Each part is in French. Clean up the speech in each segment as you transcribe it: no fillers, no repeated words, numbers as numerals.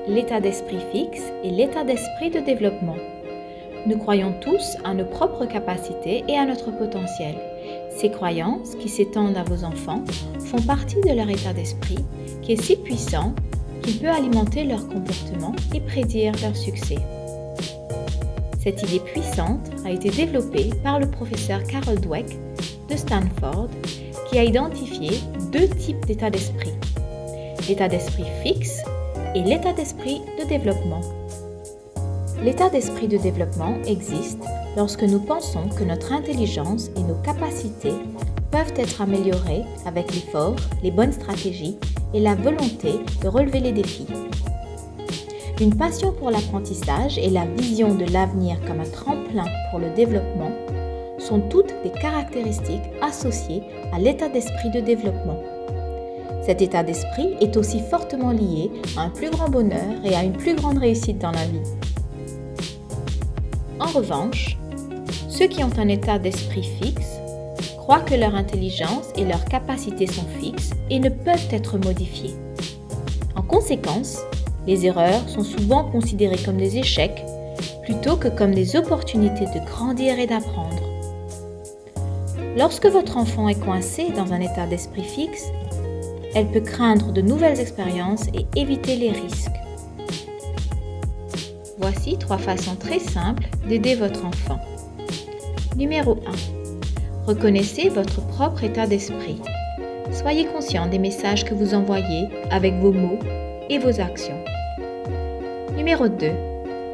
l'état d'esprit fixe et l'état d'esprit de développement. Nous croyons tous à nos propres capacités et à notre potentiel. Ces croyances, qui s'étendent à vos enfants, font partie de leur état d'esprit, qui est si puissant qu'il peut alimenter leur comportement et prédire leur succès. Cette idée puissante a été développée par le professeur Carol Dweck de Stanford, qui a identifié deux types d'état d'esprit, l'état d'esprit fixe et l'état d'esprit de développement. L'état d'esprit de développement existe lorsque nous pensons que notre intelligence et nos capacités peuvent être améliorées avec l'effort, les bonnes stratégies et la volonté de relever les défis. Une passion pour l'apprentissage et la vision de l'avenir comme un tremplin pour le développement sont toutes des caractéristiques associées à l'état d'esprit de développement. Cet état d'esprit est aussi fortement lié à un plus grand bonheur et à une plus grande réussite dans la vie. En revanche, ceux qui ont un état d'esprit fixe croient que leur intelligence et leurs capacités sont fixes et ne peuvent être modifiées. En conséquence, les erreurs sont souvent considérées comme des échecs plutôt que comme des opportunités de grandir et d'apprendre. Lorsque votre enfant est coincé dans un état d'esprit fixe, elle peut craindre de nouvelles expériences et éviter les risques. Voici 3 façons très simples d'aider votre enfant. Numéro 1. Reconnaissez votre propre état d'esprit. Soyez conscient des messages que vous envoyez avec vos mots et vos actions. Numéro 2.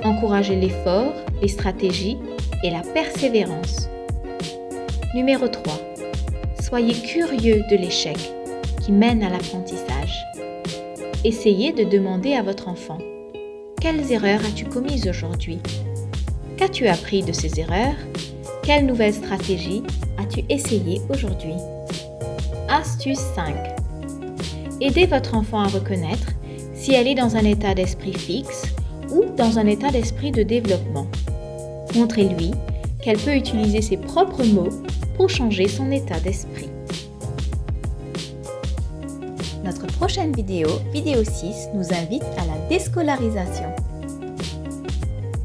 Encouragez l'effort, les stratégies et la persévérance. Numéro 3. Soyez curieux de l'échec qui mène à l'apprentissage. Essayez de demander à votre enfant: quelles erreurs as-tu commises aujourd'hui? Qu'as-tu appris de ces erreurs? Quelle nouvelle stratégie as-tu essayé aujourd'hui? Astuce 5. Aidez votre enfant à reconnaître si elle est dans un état d'esprit fixe ou dans un état d'esprit de développement. Montrez-lui qu'elle peut utiliser ses propres mots pour changer son état d'esprit. Notre prochaine vidéo, vidéo 6, nous invite à la déscolarisation.